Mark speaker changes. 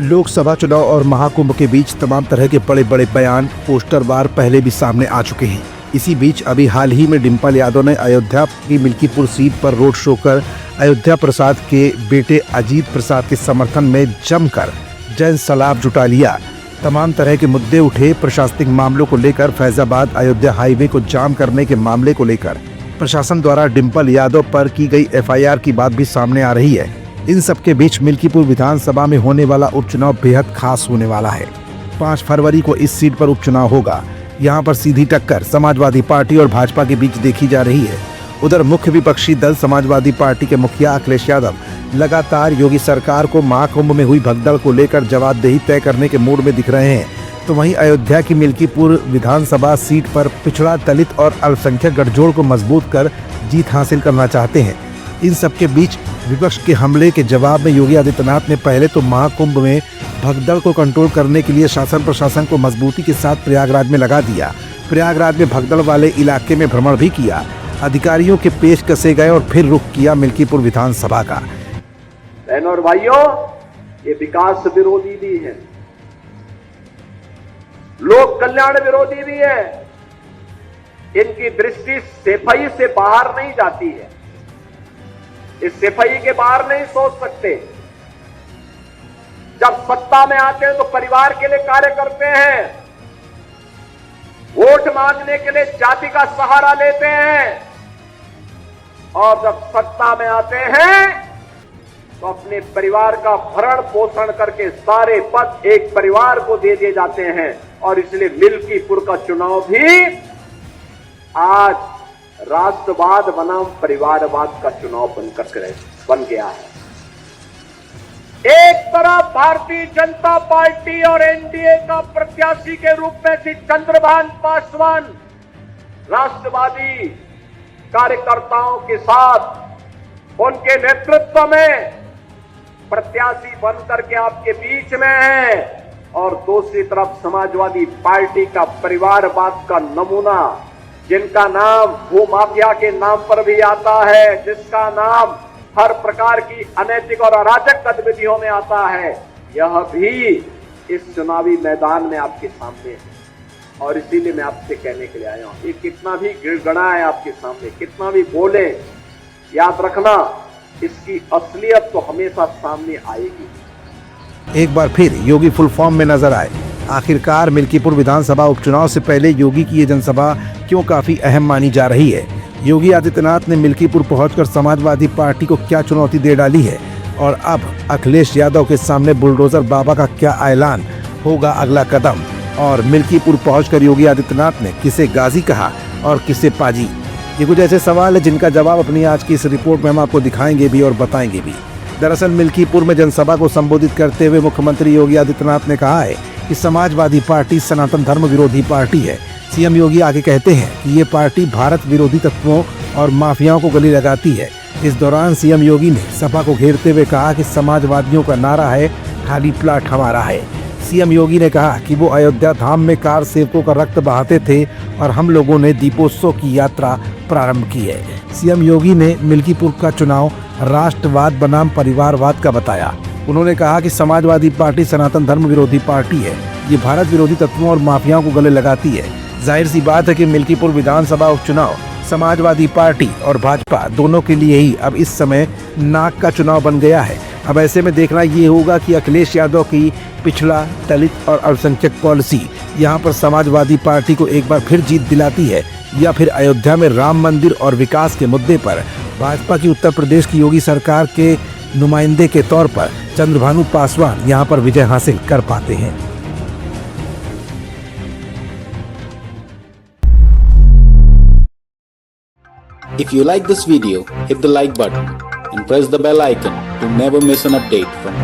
Speaker 1: लोकसभा चुनाव और महाकुंभ के बीच तमाम तरह के बड़े बड़े बयान, पोस्टर बार पहले भी सामने आ चुके हैं। इसी बीच अभी हाल ही में डिम्पल यादव ने अयोध्या की मिल्कीपुर सीट पर रोड शो कर अयोध्या प्रसाद के बेटे अजीत प्रसाद के समर्थन में जमकर जन सलाब जुटा लिया। तमाम तरह के मुद्दे उठे। प्रशासनिक मामलों को लेकर फैजाबाद अयोध्या हाईवे को जाम करने के मामले को लेकर प्रशासन द्वारा डिम्पल यादव पर की गई एफआईआर की बात भी सामने आ रही है। इन सब के बीच मिल्कीपुर विधानसभा में होने वाला उपचुनाव बेहद खास होने वाला है। 5 फरवरी को इस सीट पर उपचुनाव होगा। यहां पर सीधी टक्कर समाजवादी पार्टी और भाजपा के बीच देखी जा रही है। उधर मुख्य विपक्षी दल समाजवादी पार्टी के मुखिया अखिलेश यादव लगातार योगी सरकार को महाकुंभ में हुई भगदड़ को लेकर जवाबदेही तय करने के मूड में दिख रहे हैं। तो वहीं अयोध्या की मिल्कीपुर विधानसभा सीट पर पिछड़ा, दलित और अल्पसंख्यक गठजोड़ को मजबूत कर जीत हासिल करना चाहते हैं। इन सबके बीच विपक्ष के हमले के जवाब में योगी आदित्यनाथ ने पहले तो महाकुंभ में भगदड़ को कंट्रोल करने के लिए शासन प्रशासन को मजबूती के साथ प्रयागराज में लगा दिया। प्रयागराज में भगदड़ वाले इलाके में भ्रमण भी किया। अधिकारियों के पेश कसे गए और फिर रुख किया मिल्कीपुर विधानसभा का।
Speaker 2: बहनों और भाइयों, ये विकास विरोधी भी है, लोक कल्याण विरोधी भी है। इनकी दृष्टि सफाई से बाहर नहीं जाती है। इस सफाई के बाहर नहीं सोच सकते। जब सत्ता में आते हैं तो परिवार के लिए कार्य करते हैं, वोट मांगने के लिए जाति का सहारा लेते हैं, और जब सत्ता में आते हैं तो अपने परिवार का भरण पोषण करके सारे पद एक परिवार को दे दिए जाते हैं। और इसलिए मिल्कीपुर का चुनाव भी आज राष्ट्रवाद बनाम परिवारवाद का चुनाव बन गया है। एक तरफ भारतीय जनता पार्टी और एनडीए का प्रत्याशी के रूप में श्री चंद्रभान पासवान राष्ट्रवादी कार्यकर्ताओं के साथ उनके नेतृत्व में प्रत्याशी बनकर के आपके बीच में है, और दूसरी तरफ समाजवादी पार्टी का परिवारवाद का नमूना, जिनका नाम भूमाफिया के नाम पर भी आता है, जिसका नाम हर प्रकार की अनैतिक और अराजक गतिविधियों में आता है, यह भी इस चुनावी मैदान में आपके सामने है। और इसीलिए मैं आपसे कहने के लिए आया हूं, ये कितना भी गिड़गड़ाए आपके सामने, कितना भी बोले, याद रखना इसकी असलियत तो हमेशा सामने आएगी।
Speaker 1: एक बार फिर योगी फुल फॉर्म में नजर आए। आखिरकार मिल्कीपुर विधानसभा उपचुनाव से पहले योगी की ये जनसभा क्यों काफी अहम मानी जा रही है? योगी आदित्यनाथ ने मिल्कीपुर पहुंचकर समाजवादी पार्टी को क्या चुनौती दे डाली है, और अब अखिलेश यादव के सामने बुलडोजर बाबा का क्या ऐलान होगा अगला कदम? और मिल्कीपुर पहुंचकर योगी आदित्यनाथ ने किसे गाजी कहा और किसे पाजी? ये कुछ ऐसे सवाल है जिनका जवाब अपनी आज की इस रिपोर्ट में हम आपको दिखाएंगे भी और बताएंगे भी। दरअसल मिल्कीपुर में जनसभा को संबोधित करते हुए मुख्यमंत्री योगी आदित्यनाथ ने कहा है कि समाजवादी पार्टी सनातन धर्म विरोधी पार्टी है। सीएम योगी आगे कहते हैं कि ये पार्टी भारत विरोधी तत्वों और माफियाओं को गले लगाती है। इस दौरान सीएम योगी ने सभा को घेरते हुए कहा कि समाजवादियों का नारा है, खाली प्लाट हमारा है। सीएम योगी ने कहा कि वो अयोध्या धाम में कार सेवकों का रक्त बहाते थे और हम लोगों ने दीपोत्सव की यात्रा प्रारंभ की है। सीएम योगी ने मिल्कीपुर का चुनाव राष्ट्रवाद बनाम परिवारवाद का बताया। उन्होंने कहा कि समाजवादी पार्टी सनातन धर्म विरोधी पार्टी है, ये भारत विरोधी तत्वों और माफियाओं को गले लगाती है। जाहिर सी बात है कि मिल्कीपुर विधानसभा उपचुनाव समाजवादी पार्टी और भाजपा दोनों के लिए ही अब इस समय नाक का चुनाव बन गया है। अब ऐसे में देखना ये होगा कि अखिलेश यादव की पिछड़ा, दलित और अल्पसंख्यक पॉलिसी यहाँ पर समाजवादी पार्टी को एक बार फिर जीत दिलाती है, या फिर अयोध्या में राम मंदिर और विकास के मुद्दे पर भाजपा की उत्तर प्रदेश की योगी सरकार के नुमाइंदे के तौर पर चंद्रभानु पासवान यहाँ पर विजय हासिल कर पाते हैं।
Speaker 3: If you like this video, hit the like button and press the bell icon to never miss an update from